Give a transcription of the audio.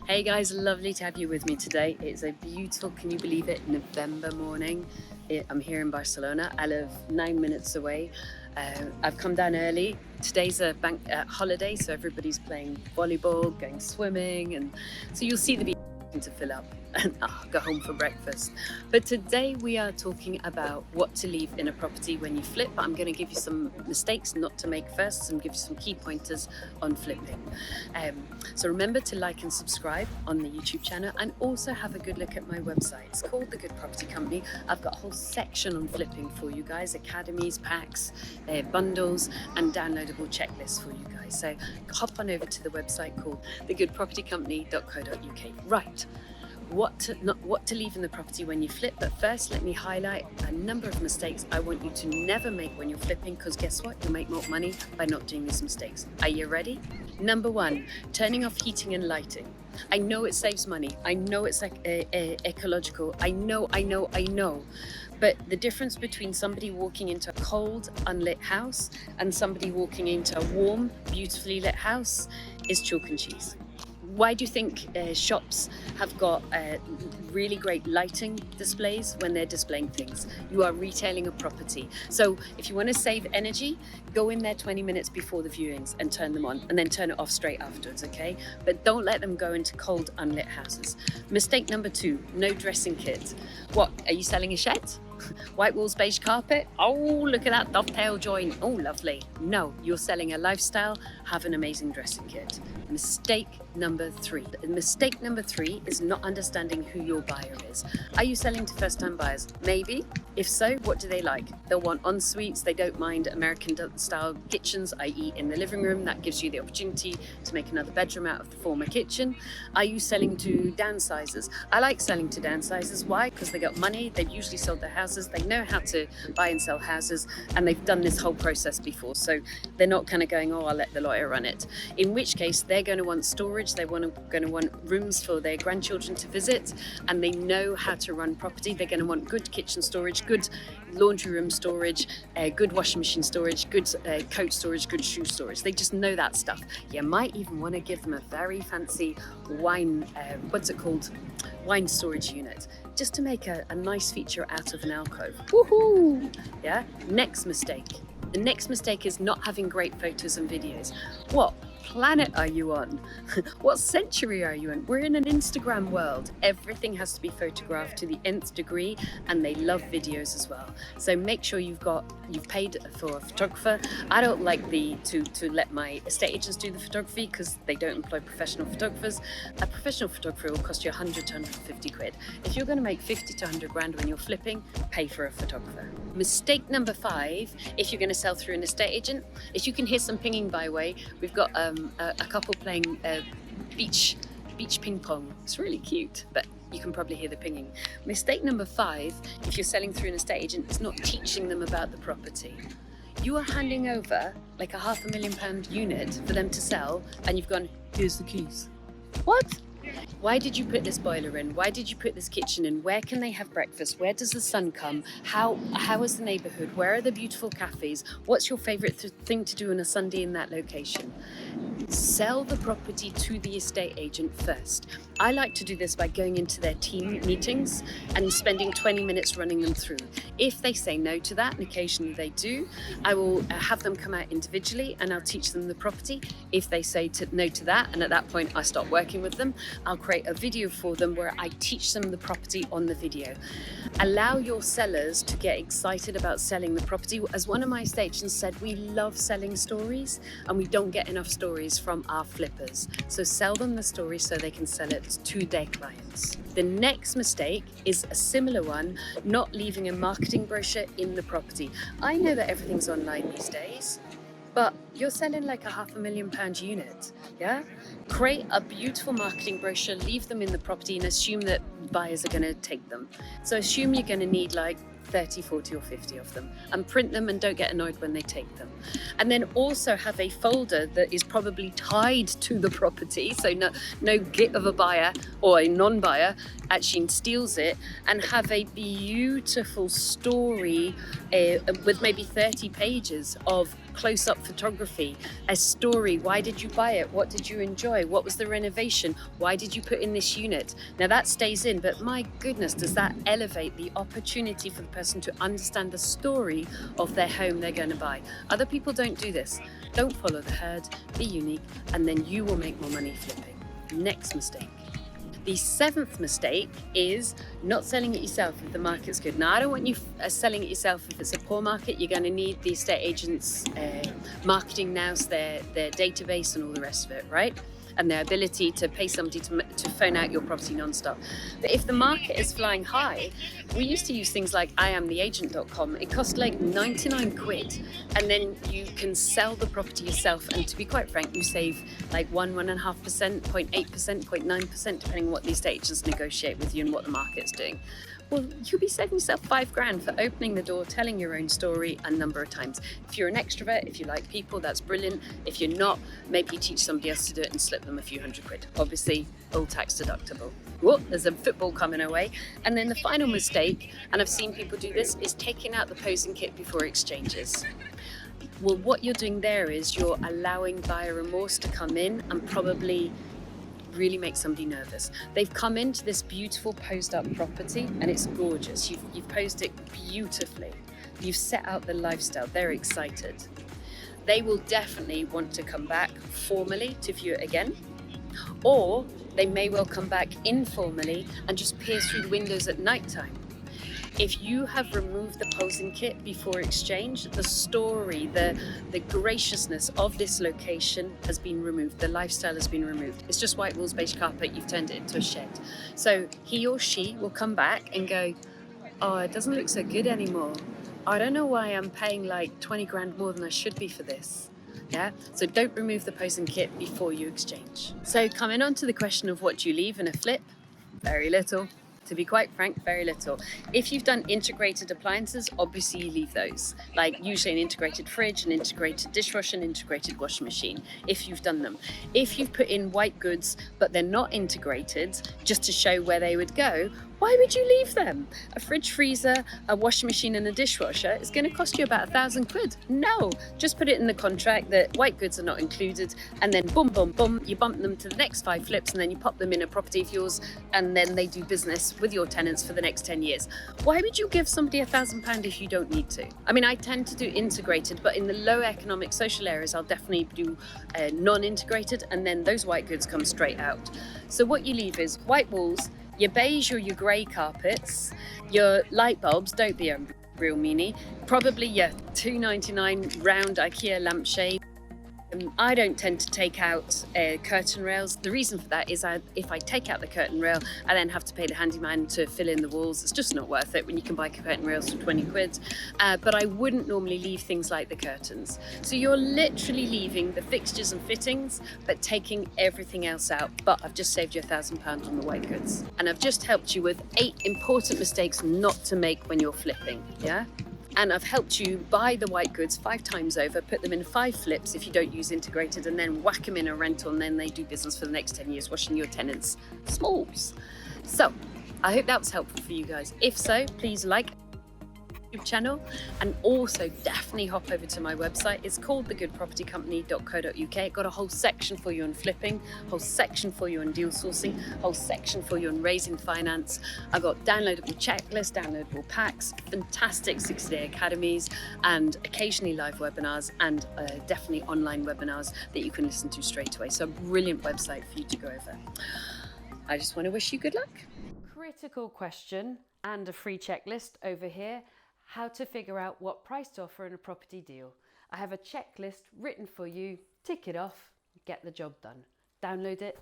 Hey guys, lovely to have you with me today. It's a beautiful, can you believe it, November morning. I'm here in Barcelona. I live 9 minutes away. I've come down early. Today's a bank holiday, so everybody's playing volleyball, going swimming, and so you'll see the beach to fill up and go home for breakfast. But today we are talking about what to leave in a property when you flip. I'm going to give you some mistakes not to make first and give you some key pointers on flipping. So remember to like and subscribe on the YouTube channel, and also have a good look at my website. It's called The Good Property Company. I've got a whole section on flipping for you guys: academies, packs, bundles, and downloadable checklists for you guys. So hop on over to the website called thegoodpropertycompany.co.uk. Right. What to leave in the property when you flip. But first, let me highlight a number of mistakes I want you to never make when you're flipping, because guess what? You'll make more money by not doing these mistakes. Are you ready? Number one, turning off heating and lighting. I know it saves money. I know it's like ecological. I know. But the difference between somebody walking into a cold, unlit house and somebody walking into a warm, beautifully lit house is chalk and cheese. Why do you think shops have got really great lighting displays when they're displaying things? You are retailing a property. So if you want to save energy, go in there 20 minutes before the viewings and turn them on, and then turn it off straight afterwards, okay? But don't let them go into cold, unlit houses. Mistake number two, no dressing kit. What, are you selling a shed? White walls, beige carpet? Oh, look at that dovetail joint. Oh, lovely. No, you're selling a lifestyle. Have an amazing dressing kit. Mistake number three. Mistake number three is not understanding who your buyer is. Are you selling to first-time buyers? Maybe. If so, what do they like? They'll want en-suites. They don't mind American-style kitchens, i.e. in the living room. That gives you the opportunity to make another bedroom out of the former kitchen. Are you selling to downsizers? I like selling to downsizers. Why? Because they got money. They've usually sold their houses. They know how to buy and sell houses, and they've done this whole process before. So they're not kind of going, oh, I'll let the lawyer run it. In which case, they're going to want storage. They're going to want rooms for their grandchildren to visit, and they know how to run property. They're going to want good kitchen storage, good laundry room storage, good washing machine storage, good coat storage, good shoe storage. They just know that stuff. You might even want to give them a very fancy wine, wine storage unit, just to make a nice feature out of an alcove. Woohoo! Yeah. Next mistake. The next mistake is not having great photos and videos. What planet are you on? What century are you in? We're in an Instagram world. Everything has to be photographed to the nth degree, and they love videos as well. So make sure you've paid for a photographer. I don't like to let my estate agents do the photography, because they don't employ professional photographers. A professional photographer will cost you 100 to 150 quid. If you're going to make 50 to 100 grand when you're flipping, pay for a photographer. Mistake number five, if you're going to sell through an estate agent, if you can hear some pinging, by the way, we've got a couple playing beach ping pong. It's really cute, but you can probably hear the pinging. Mistake number five, if you're selling through an estate agent, is not teaching them about the property. You are handing over like a £500,000 unit for them to sell, and you've gone, here's the keys. What? Why did you put this boiler in? Why did you put this kitchen in? Where can they have breakfast? Where does the sun come? How is the neighborhood? Where are the beautiful cafes? What's your favorite thing to do on a Sunday in that location? Sell the property to the estate agent first. I like to do this by going into their team meetings and spending 20 minutes running them through. If they say no to that, and occasionally they do, I will have them come out individually and I'll teach them the property. If they say no to that, and at that point I stop working with them, I'll create a video for them where I teach them the property on the video. Allow your sellers to get excited about selling the property. As one of my estate agents said, we love selling stories, and we don't get enough stories from our flippers. So sell them the story so they can sell it to their clients. The next mistake is a similar one, not leaving a marketing brochure in the property. I know that everything's online these days, but you're selling like a £500,000 unit, yeah? Create a beautiful marketing brochure, leave them in the property, and assume that buyers are going to take them. So assume you're going to need like 30, 40 or 50 of them, and print them, and don't get annoyed when they take them. And then also have a folder that is probably tied to the property, so no git of a buyer or a non-buyer actually steals it, and have a beautiful story with maybe 30 pages of close-up photography, a story. Why did you buy it? What did you enjoy? What was the renovation? Why did you put in this unit? Now that stays in, but my goodness, does that elevate the opportunity for the person to understand the story of their home they're going to buy. Other people don't do this. Don't follow the herd, be unique, and then you will make more money flipping. Next mistake. The seventh mistake is not selling it yourself if the market's good. Now, I don't want you selling it yourself if it's a poor market. You're going to need the estate agents' marketing nous, their database and all the rest of it, right? And their ability to pay somebody to phone out your property non-stop. But if the market is flying high, we used to use things like iamtheagent.com. It cost like 99 quid. And then you can sell the property yourself. And to be quite frank, you save like 1.5%, 0.8%, 0.9%, depending on what the estate agents negotiate with you and what the market's doing. Well, you'll be saving yourself £5 for opening the door, telling your own story a number of times. If you're an extrovert, if you like people, that's brilliant. If you're not, maybe you teach somebody else to do it and slip them a few hundred quid. Obviously, all tax deductible. Whoa, there's a football coming away. And then the final mistake, and I've seen people do this, is taking out the posing kit before exchanges. Well, what you're doing there is you're allowing buyer remorse to come in and probably really make somebody nervous. They've come into this beautiful posed up property and it's gorgeous. You've posed it beautifully. You've set out the lifestyle. They're excited. They will definitely want to come back formally to view it again, or they may well come back informally and just peer through the windows at night time. If you have removed the posing kit before exchange, the story, the graciousness of this location has been removed. The lifestyle has been removed. It's just white walls, beige carpet, you've turned it into a shed. So he or she will come back and go, oh, it doesn't look so good anymore. I don't know why I'm paying like 20 grand more than I should be for this. Yeah, so don't remove the posing kit before you exchange. So coming on to the question of what do you leave in a flip, very little. To be quite frank, very little. If you've done integrated appliances, obviously you leave those. Like usually an integrated fridge, an integrated dishwasher, an integrated washing machine, if you've done them. If you've put in white goods, but they're not integrated, just to show where they would go, why would you leave them? A fridge, freezer, a washing machine and a dishwasher is going to cost you about 1,000 quid. No, just put it in the contract that white goods are not included, and then boom, boom, boom, you bump them to the next 5 flips and then you pop them in a property of yours and then they do business with your tenants for the next 10 years. Why would you give somebody £1,000 if you don't need to? I mean, I tend to do integrated, but in the low economic social areas, I'll definitely do non-integrated, and then those white goods come straight out. So what you leave is white walls, your beige or your grey carpets, your light bulbs, don't be a real meanie, probably your £2.99 round IKEA lampshade. I don't tend to take out curtain rails. The reason for that is if I take out the curtain rail, I then have to pay the handyman to fill in the walls. It's just not worth it when you can buy curtain rails for 20 quid. But I wouldn't normally leave things like the curtains. So you're literally leaving the fixtures and fittings, but taking everything else out. But I've just saved you £1,000 on the white goods. And I've just helped you with 8 important mistakes not to make when you're flipping, yeah? And I've helped you buy the white goods 5 times over, put them in 5 flips if you don't use integrated, and then whack them in a rental, and then they do business for the next 10 years, washing your tenants' smalls. So I hope that was helpful for you guys. If so, please like YouTube channel, and also definitely hop over to my website. It's called thegoodpropertycompany.co.uk. Got a whole section for you on flipping, whole section for you on deal sourcing, whole section for you on raising finance. I've got downloadable checklists, downloadable packs, fantastic 60-day academies, and occasionally live webinars, and definitely online webinars that you can listen to straight away. So a brilliant website for you to go over. I just want to wish you good luck. Critical question and a free checklist over here. How to figure out what price to offer in a property deal. I have a checklist written for you. Tick it off, get the job done. Download it